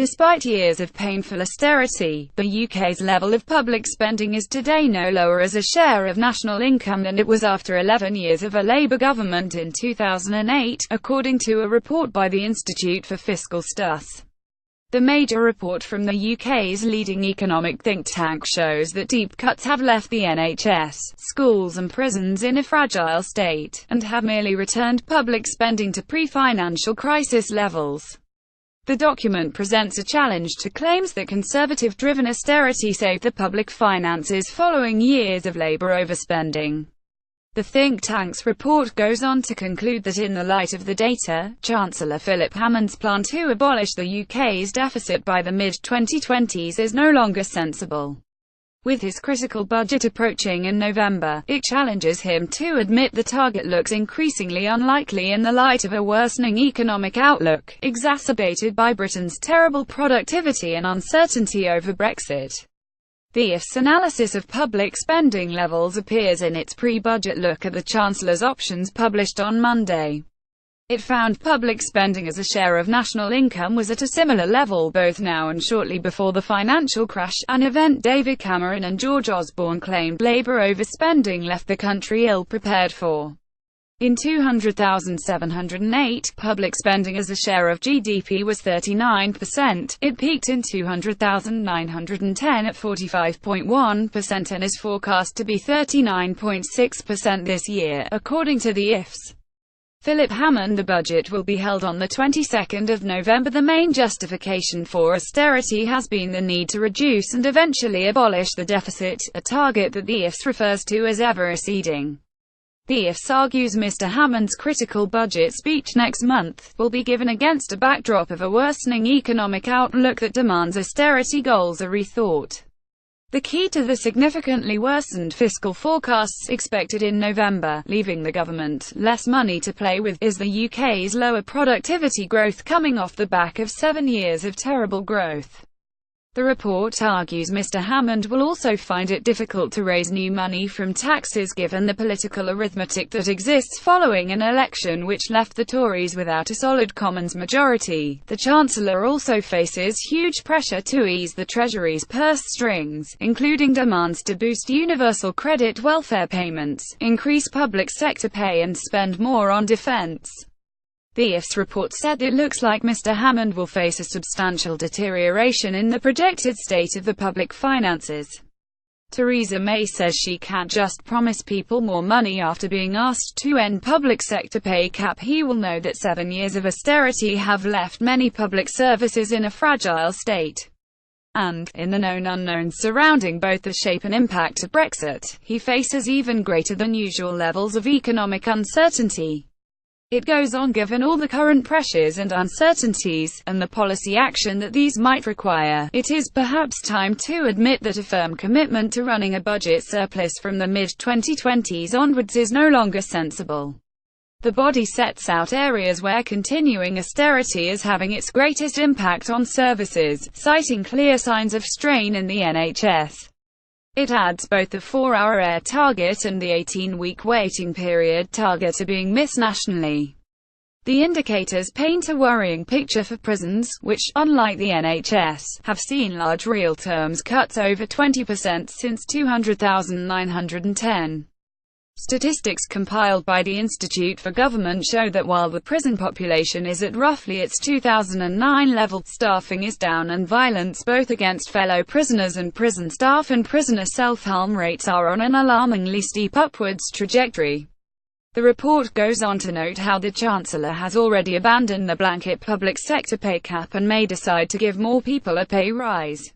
Despite years of painful austerity, the UK's level of public spending is today no lower as a share of national income than it was after 11 years of a Labour government in 2008, according to a report by the Institute for Fiscal Studies. The major report from the UK's leading economic think tank shows that deep cuts have left the NHS, schools and prisons in a fragile state, and have merely returned public spending to pre-financial crisis levels. The document presents a challenge to claims that Conservative-driven austerity saved the public finances following years of Labour overspending. The think tank's report goes on to conclude that in the light of the data, Chancellor Philip Hammond's plan to abolish the UK's deficit by the mid-2020s is no longer sensible. With his critical budget approaching in November, it challenges him to admit the target looks increasingly unlikely in the light of a worsening economic outlook, exacerbated by Britain's terrible productivity and uncertainty over Brexit. The IF's analysis of public spending levels appears in its pre-budget look at the Chancellor's options published on Monday. It found public spending as a share of national income was at a similar level both now and shortly before the financial crash, an event David Cameron and George Osborne claimed Labour overspending left the country ill-prepared for. In 2008, public spending as a share of GDP was 39%, it peaked in 2010 at 45.1% and is forecast to be 39.6% this year, according to the IFS. Philip Hammond. The budget will be held on the 22nd of November. The main justification for austerity has been the need to reduce and eventually abolish the deficit, a target that the IFS refers to as ever-receding. The IFS argues Mr. Hammond's critical budget speech next month will be given against a backdrop of a worsening economic outlook that demands austerity goals are rethought. The key to the significantly worsened fiscal forecasts expected in November, leaving the government less money to play with, is the UK's lower productivity growth coming off the back of 7 years of terrible growth. The report argues Mr. Hammond will also find it difficult to raise new money from taxes given the political arithmetic that exists following an election which left the Tories without a solid Commons majority. The Chancellor also faces huge pressure to ease the Treasury's purse strings, including demands to boost universal credit welfare payments, increase public sector pay and spend more on defence. The IFS report said it looks like Mr. Hammond will face a substantial deterioration in the projected state of the public finances. Theresa May says she can't just promise people more money after being asked to end public sector pay cap. He will know that 7 years of austerity have left many public services in a fragile state. And, in the known unknowns surrounding both the shape and impact of Brexit, he faces even greater than usual levels of economic uncertainty. It goes on, given all the current pressures and uncertainties, and the policy action that these might require, it is perhaps time to admit that a firm commitment to running a budget surplus from the mid-2020s onwards is no longer sensible. The body sets out areas where continuing austerity is having its greatest impact on services, citing clear signs of strain in the NHS. It adds both the 4-hour air target and the 18-week waiting period target are being missed nationally. The indicators paint a worrying picture for prisons, which, unlike the NHS, have seen large real terms cuts over 20% since 200910. Statistics compiled by the Institute for Government show that while the prison population is at roughly its 2009 level, staffing is down and violence both against fellow prisoners and prison staff and prisoner self-harm rates are on an alarmingly steep upwards trajectory. The report goes on to note how the Chancellor has already abandoned the blanket public sector pay cap and may decide to give more people a pay rise.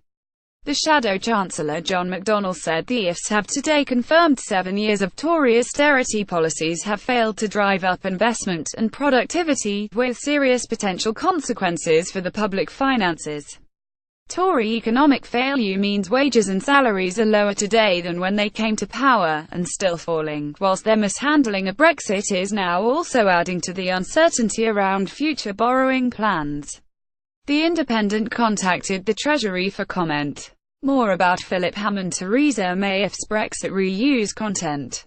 The Shadow Chancellor John McDonnell said the IFS have today confirmed 7 years of Tory austerity policies have failed to drive up investment and productivity, with serious potential consequences for the public finances. Tory economic failure means wages and salaries are lower today than when they came to power, and still falling, whilst their mishandling of Brexit is now also adding to the uncertainty around future borrowing plans. The Independent contacted the Treasury for comment. More about Philip Hammond. Theresa May IF's Brexit reuse content.